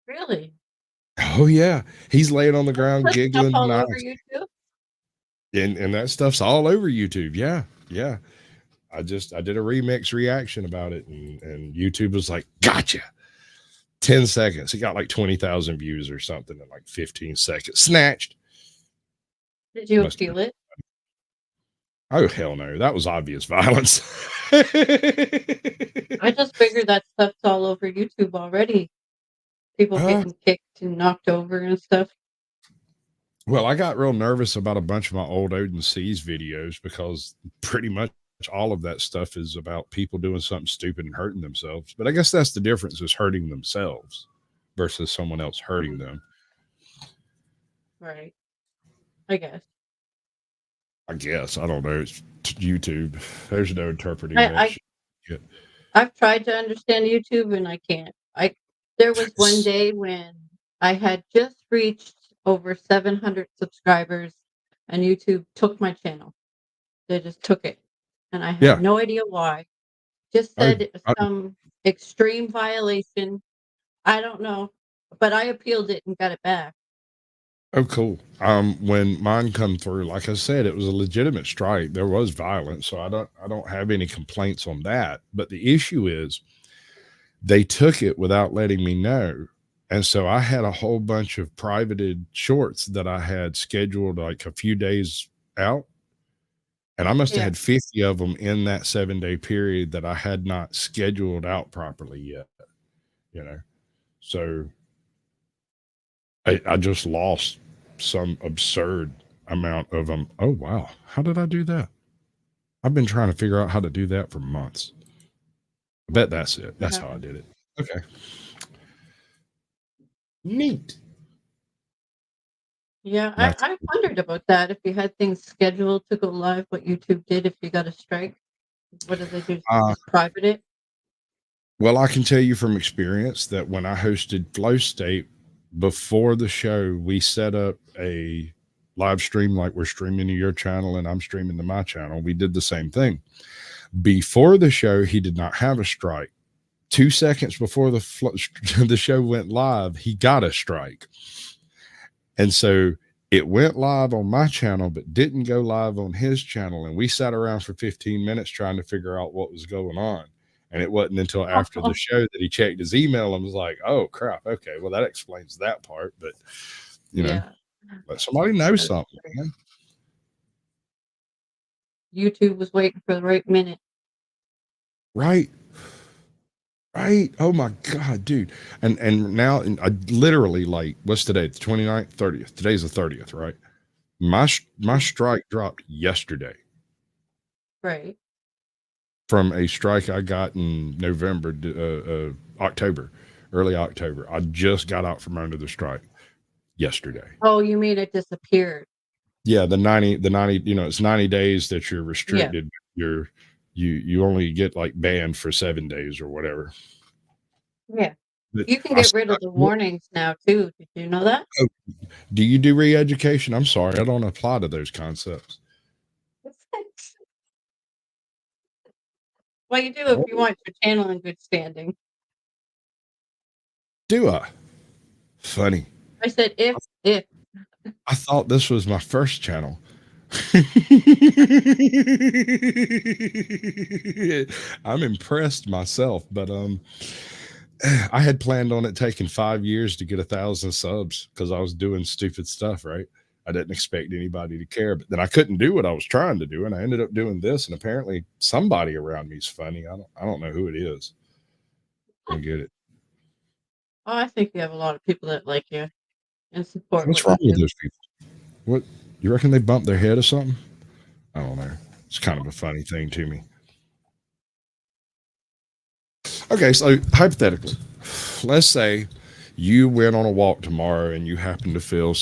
Really? Oh yeah, he's laying on the That's ground put stuff giggling, all over nice, YouTube? and that stuff's all over YouTube. Yeah, yeah. I did a remix reaction about it, and YouTube was like, "Gotcha." 10 seconds. He got like 20,000 views or something in like 15 seconds. Snatched. Did you Must have appeal been. it? Oh hell no, that was obvious violence. I just figured that stuff's all over YouTube already. People uh, getting kicked and knocked over and stuff. well, I got real nervous about a bunch of my old Odin Seas videos because pretty much all of that stuff is about people doing something stupid and hurting themselves. But I guess that's the difference, is hurting themselves versus someone else hurting them. Right. I guess. I guess. I don't know. It's YouTube. There's no interpreting I, that I shit. I've tried to understand YouTube and I can't. There was one day when I had just reached over 700 subscribers and YouTube took my channel. They just took it. And I had Yeah. no idea why. Just I, said it was I, some extreme violation. I don't know. But I appealed it and got it back. oh, cool. When mine come through, like I said, it was a legitimate strike. There was violence, so I don't have any complaints on that. But the issue is they took it without letting me know. And so I had a whole bunch of privated shorts that I had scheduled like a few days out. And I must have Yeah. had 50 of them in that 7-day period that I had not scheduled out properly yet, you know? So I just lost some absurd amount of them. Oh, wow. How did I do that? I've been trying to figure out how to do that for months. I bet that's it. That's how I did it. Okay. Neat. Yeah, That's I wondered about that. If you had things scheduled to go live, what YouTube did if you got a strike. What did they do? uh, Just private it? well, I can tell you from experience that when I hosted Flow State before the show, we set up a live stream like we're streaming to your channel and I'm streaming to my channel. We did the same thing. Before the show, he did not have a strike. 2 seconds before the show went live, he got a strike. And so it went live on my channel, but didn't go live on his channel. And we sat around for 15 minutes trying to figure out what was going on. And it wasn't until after the show that he checked his email and was like, oh, crap. Okay. Well, that explains that part. But, you know, Yeah. let somebody know That's something, true. man. YouTube was waiting for the right minute. Right. Right. Oh my God, dude. And now I literally, like, what's today? The 29th, 30th. Today's the 30th, right? My strike dropped yesterday. Right. from a strike I got in November, October, early October. I just got out from under the strike yesterday. Oh, you mean it disappeared? Yeah, the 90, it's 90 days that you're Yeah. restricted. You only get like banned for 7 days or whatever. Yeah. But You can get rid of the warnings now too. Did you know that? do you do re-education? I'm sorry, I don't apply to those concepts. Well, you do if you want your channel in good standing. Do I? Funny. I said if. I thought this was my first channel. I'm impressed myself, but I had planned on it taking 5 years to get 1,000 subs because I was doing stupid stuff, right? I didn't expect anybody to care, but then I couldn't do what I was trying to do, and I ended up doing this. And apparently, somebody around me is funny. I don't know who it is. I get it. Oh, I think you have a lot of people that like you and support What's what wrong you with do. those people? What, you reckon they bumped their head or something? I don't know. It's kind of a funny thing to me. Okay, so hypothetically, let's say you went on a walk tomorrow and you happen to film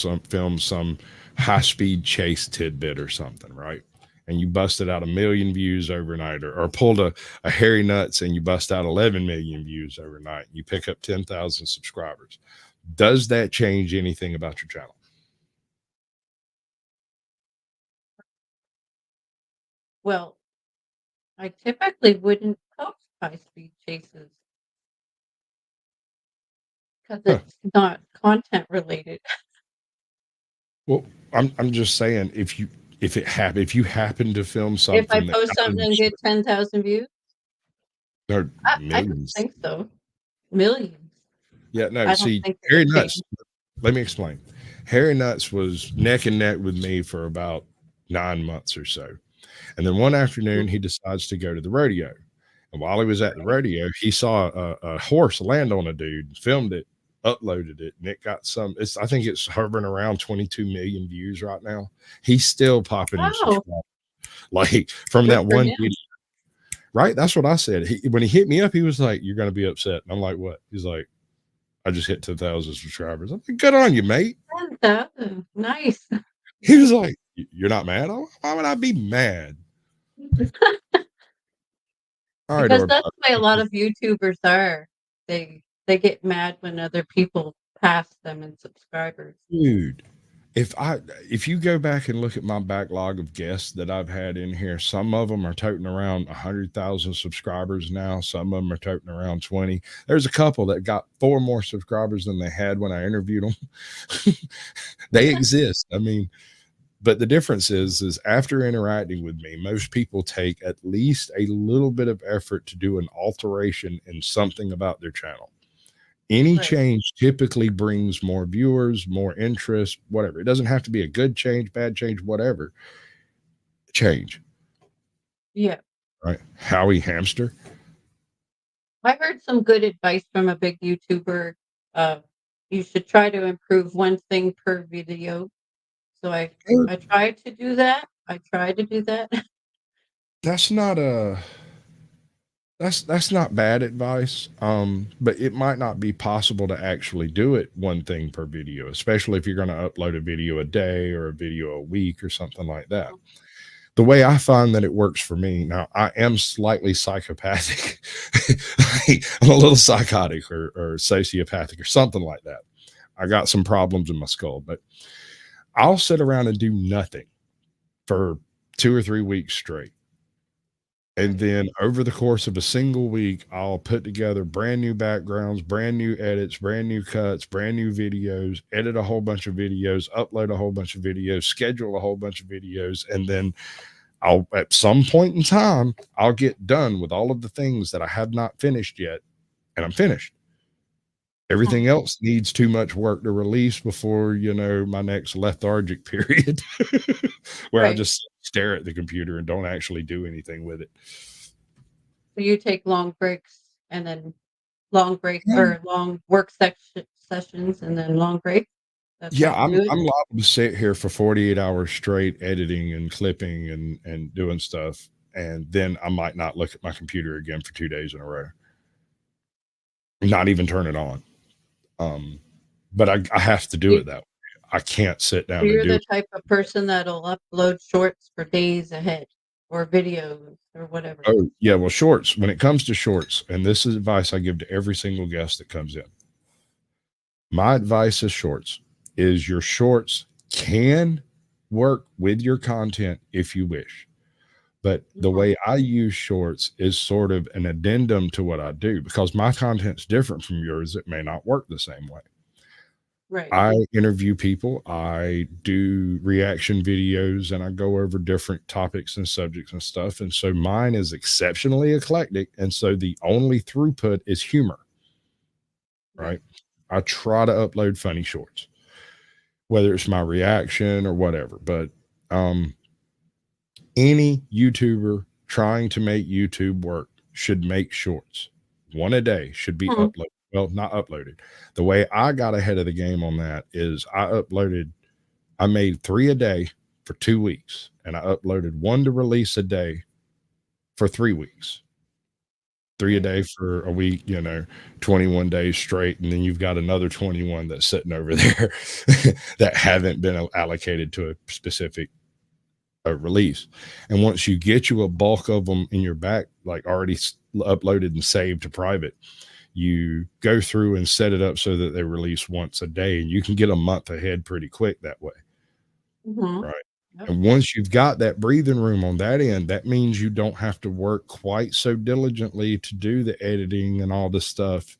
some high-speed chase tidbit or something, right? And you busted out 1 million views overnight, or pulled a hairy nuts and you bust out 11 million views overnight. You pick up 10,000 subscribers. Does that change anything about your channel? Well, I typically wouldn't post high-speed chases because Huh. it's not content related. Well, I'm just saying, if you happen to film something If I that post something and get 10,000 views, or I don't millions. think so. Millions. Yeah, no, I don't see, think it Harry would Nuts, change. let me explain. Harry Nuts was neck and neck with me for about 9 months or so. And then one afternoon, he decides to go to the rodeo. And while he was at the rodeo, he saw a horse land on a dude, filmed it, uploaded it, and it got I think it's hovering around 22 million views right now. He's still popping in Wow, subscribers. Like from good that for one him. video, right? That's what I said. When he hit me up, he was like, "You're going to be upset." And I'm like, "What?" He's like, "I just hit 10,000 subscribers." I'm like, "Good on you, mate." 10,000. Nice. He was like, "You're not mad?" Why would I be mad? All right, Because or that's the way a lot of YouTubers are. They get mad when other people pass them in subscribers. dude, if you go back and look at my backlog of guests that I've had in here, some of them are toting around 100,000 subscribers now. Some of them are toting around 20. There's a couple that got 4 more subscribers than they had when I interviewed them. They exist. I mean, but the difference is after interacting with me, most people take at least a little bit of effort to do an alteration in something about their channel. Any Right. change typically brings more viewers, more interest, whatever. It doesn't have to be a good change, bad change, whatever. Change, Yeah. right? Howie Hamster. I heard some good advice from a big YouTuber. Uh, you should try to improve one thing per video. So I tried to do that. I tried to do that. That's not a that's not bad advice. But it might not be possible to actually do it one thing per video, especially if you're going to upload a video a day or a video a week or something like that. The way I find that it works for me now, I am slightly psychopathic. I'm a little psychotic or sociopathic or something like that. I got some problems in my skull, but I'll sit around and do nothing for 2 or 3 weeks straight. And then over the course of a single week, I'll put together brand new backgrounds, brand new edits, brand new cuts, brand new videos, edit a whole bunch of videos, upload a whole bunch of videos, schedule a whole bunch of videos, and then I'll at some point in time, I'll get done with all of the things that I have not finished yet, and I'm finished. Everything else needs too much work to release before, my next lethargic period where I Right. just stare at the computer and don't actually do anything with it. So you take long breaks and then long break Yeah, or long work sessions and then long break. That's how yeah, you I'm do it. I'm liable to sit here for 48 hours straight editing and clipping and doing stuff. and then I might not look at my computer again for 2 days in a row, not even turn it on. Um, but I have to do You it that way. I can't sit So down and you're do the it. type of person that'll upload shorts for days ahead or videos or whatever. Oh, yeah. Well, shorts, when it comes to shorts, and this is advice I give to every single guest that comes in. My advice is shorts is your shorts can work with your content if you wish. But the Mhm. way I use shorts is sort of an addendum to what I do because my content's different from yours. It may not work the same way. Right. I interview people, I do reaction videos, and I go over different topics and subjects and stuff. And so mine is exceptionally eclectic. And so the only throughput is humor, Right. right? I try to upload funny shorts, whether it's my reaction or whatever. But um, any YouTuber trying to make YouTube work should make shorts. One a day should be Mhm. uploaded. Well, not uploaded. The way I got ahead of the game on that is I made 3 a day for 2 weeks, and I uploaded 1 to release a day for 3 weeks. 3 a Right. day for a week, 21 days straight, and then you've got another 21 that's sitting over there that haven't been allocated to a specific release. And once you get you a bulk of them in your back, like already uploaded and saved to private, you go through and set it up so that they release once a day, and you can get a month ahead pretty quick that way. Mhm. Right. Yep. And once you've got that breathing room on that end, that means you don't have to work quite so diligently to do the editing and all this stuff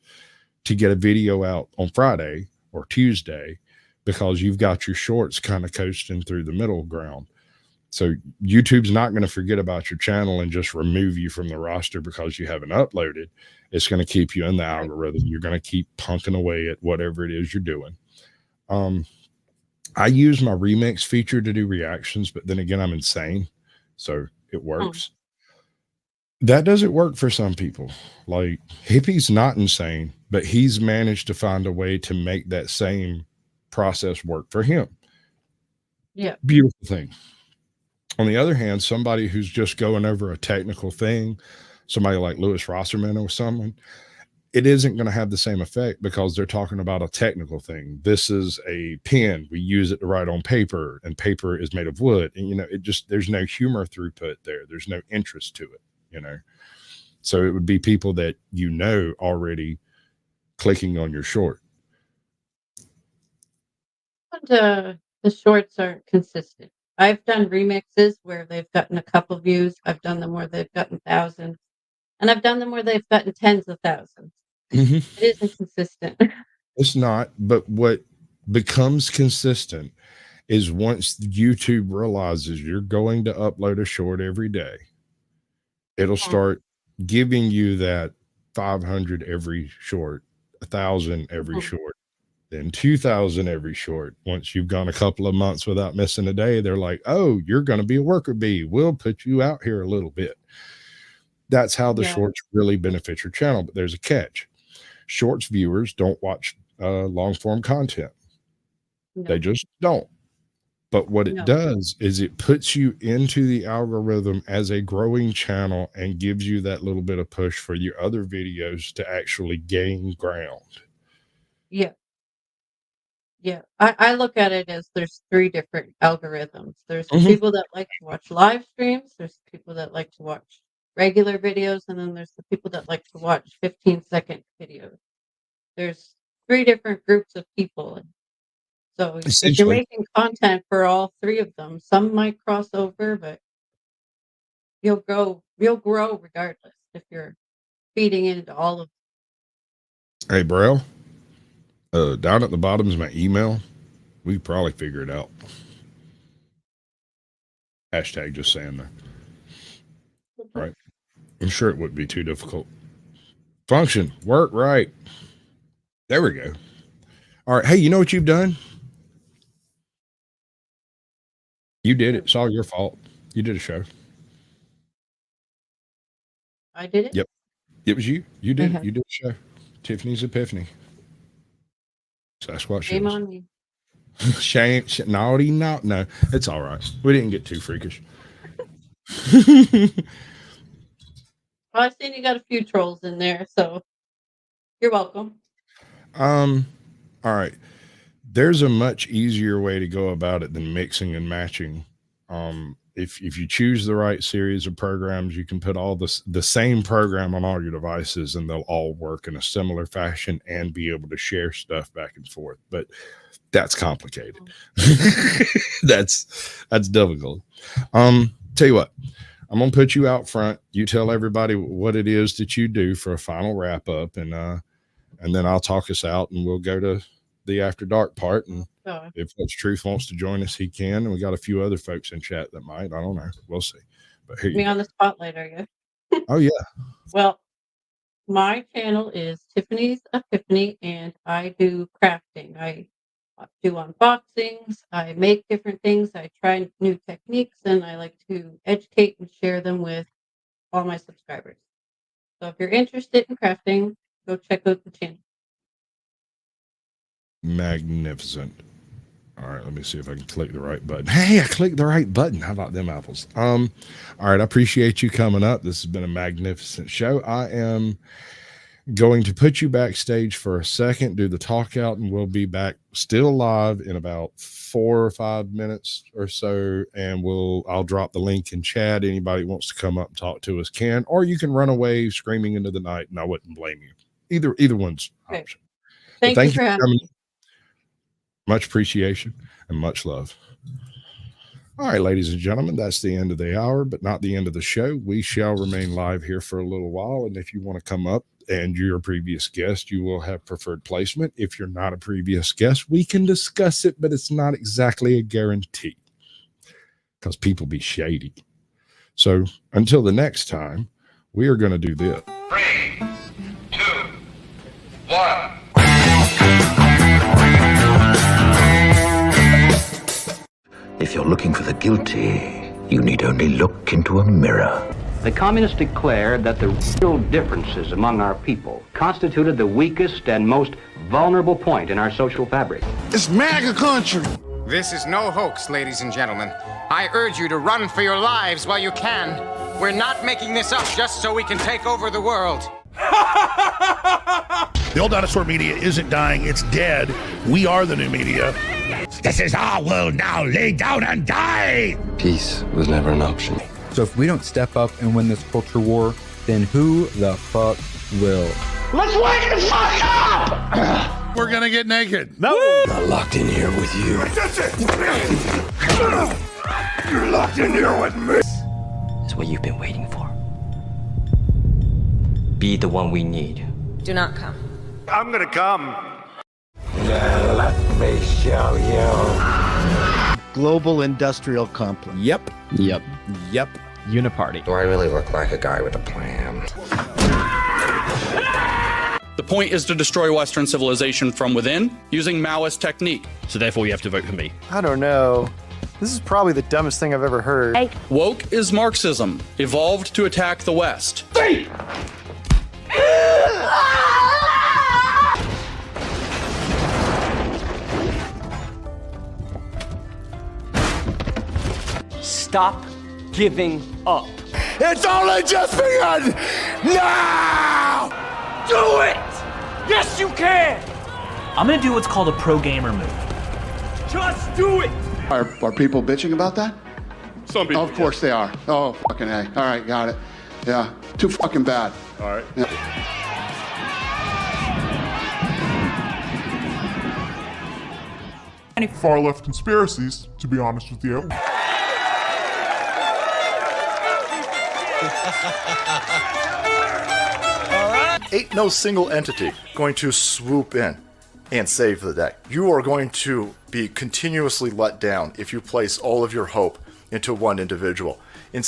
to get a video out on Friday or Tuesday because you've got your shorts kind of coasting through the middle ground. So YouTube's not going to forget about your channel and just remove you from the roster because you haven't uploaded. It's going to keep you in the Right. algorithm. You're going to keep punking away at whatever it is you're doing. Um, I use my remix feature to do reactions, but then again, I'm insane. So it Mm. works. That doesn't work for some people. Like Hippie's not insane, but he's managed to find a way to make that same process work for him. Yeah. Beautiful thing. On the other hand, somebody who's just going over a technical thing, somebody like Louis Rosserman or someone, it isn't going to have the same effect because they're talking about a technical thing. This is a pen. We use it to write on paper, and paper is made of wood. And, it just, there's no humor throughput there. There's no interest to it. So it would be people that already clicking on your short. And the shorts aren't consistent. I've done remixes where they've gotten a couple views. I've done them where they've gotten thousands, and I've done them where they've gotten tens of thousands. Mhm. It isn't consistent. It's not, but what becomes consistent is once YouTube realizes you're going to upload a short every day, it'll Mm. start giving you that 500 every short, 1,000 every Mhm. short, then 2,000 every short. Once you've gone a couple of months without missing a day, they're like, oh, you're going to be a worker bee. We'll put you out here a little bit. That's how the Yeah. shorts really benefit your channel. But there's a catch. Shorts viewers don't watch long form content. They No. just don't. But what it No. does is it puts you into the algorithm as a growing channel and gives you that little bit of push for your other videos to actually gain ground. Yeah. Yeah. I look at it as there's 3 different algorithms. There's the Mhm. people that like to watch live streams, there's people that like to watch regular videos, and then there's the people that like to watch 15-second videos. There's 3 different groups of people, and so if you're Essentially, making content for all 3 of them, some might cross over, but you'll grow regardless if you're feeding into all of. hey, Braille, down at the bottom is my email. We could probably figure it out. Hashtag just saying that. Mhm. Right. I'm sure it wouldn't be too difficult. Function, work right. There we go. All right. Hey, you know what you've done? You did it. It's all your fault. You did a show. I did it? Yep. It was you. You I did it. have. You did a show. Tiffany's Epiphany. Sasquatch Shame shows. on me. Shame. Naughty, not. No, it's all right. We didn't get too freakish. Well, I've seen you got a few trolls in there, so you're welcome. All right. There's a much easier way to go about it than mixing and matching. If you choose the right series of programs, you can put all the same program on all your devices, and they'll all work in a similar fashion and be able to share stuff back and forth. But that's complicated. that's difficult. Tell you what, I'm gonna put you out front. You tell everybody what it is that you do for a final wrap up, and then I'll talk us out, and we'll go to the after dark part. And if What's Truth wants to join us, he can. And we got a few other folks in chat that might. I don't know. We'll see. But here me on the spotlight, are you? Oh yeah. Well, my channel is Tiffany's Epiphany, and I do crafting. I do unboxings. I make different things. I try new techniques, and I like to educate and share them with all my subscribers. So if you're interested in crafting, go check out the channel. Magnificent. All right, let me see if I can click the right button. Hey, I clicked the right button. How about them apples? All right, I appreciate you coming up. This has been a magnificent show. I am going to put you backstage for a second, do the talk out, and we'll be back still live in about 4 or 5 minutes or so. And I'll drop the link in chat. Anybody who wants to come up and talk to us can, or you can run away screaming into the night, and I wouldn't blame you. Either one's option. Thank you for having me. Much appreciation and much love. All right, ladies and gentlemen, that's the end of the hour, but not the end of the show. We shall remain live here for a little while. And if you want to come up and you're a previous guest, you will have preferred placement. If you're not a previous guest, we can discuss it, but it's not exactly a guarantee because people be shady. So until the next time, we are going to do this. 3, 2, 1. If you're looking for the guilty, you need only look into a mirror. The communists declared that the real differences among our people constituted the weakest and most vulnerable point in our social fabric. It's MAGA country. This is no hoax, ladies and gentlemen. I urge you to run for your lives while you can. We're not making this up just so we can take over the world. The old dinosaur media isn't dying, it's dead. We are the new media. This is our world now. Lay down and die! Peace was never an option. So if we don't step up and win this culture war, then who the fuck will? Let's wake the fuck up! We're gonna get naked. No! I'm not locked in here with you. You're locked in here with me. It's what you've been waiting for. Be the one we need. Do not come. I'm gonna come. Let me show you. Global industrial complex. Yep. Uniparty. Do I really look like a guy with a plan? The point is to destroy Western civilization from within using Maoist technique. So therefore you have to vote for me. I don't know. This is probably the dumbest thing I've ever heard. Woke is Marxism, evolved to attack the West. Hey! Stop giving up. It's only just begun! Now! Do it! Yes, you can! I'm gonna do what's called a pro gamer move. Just do it! Are people bitching about that? Some people. Of course they are. Oh, fucking A. All right, got it. Yeah, too fucking bad. All right. Yeah. Far left conspiracies, to be honest with you. Ain't no single entity going to swoop in and save the day. You are going to be continuously let down if you place all of your hope into one individual.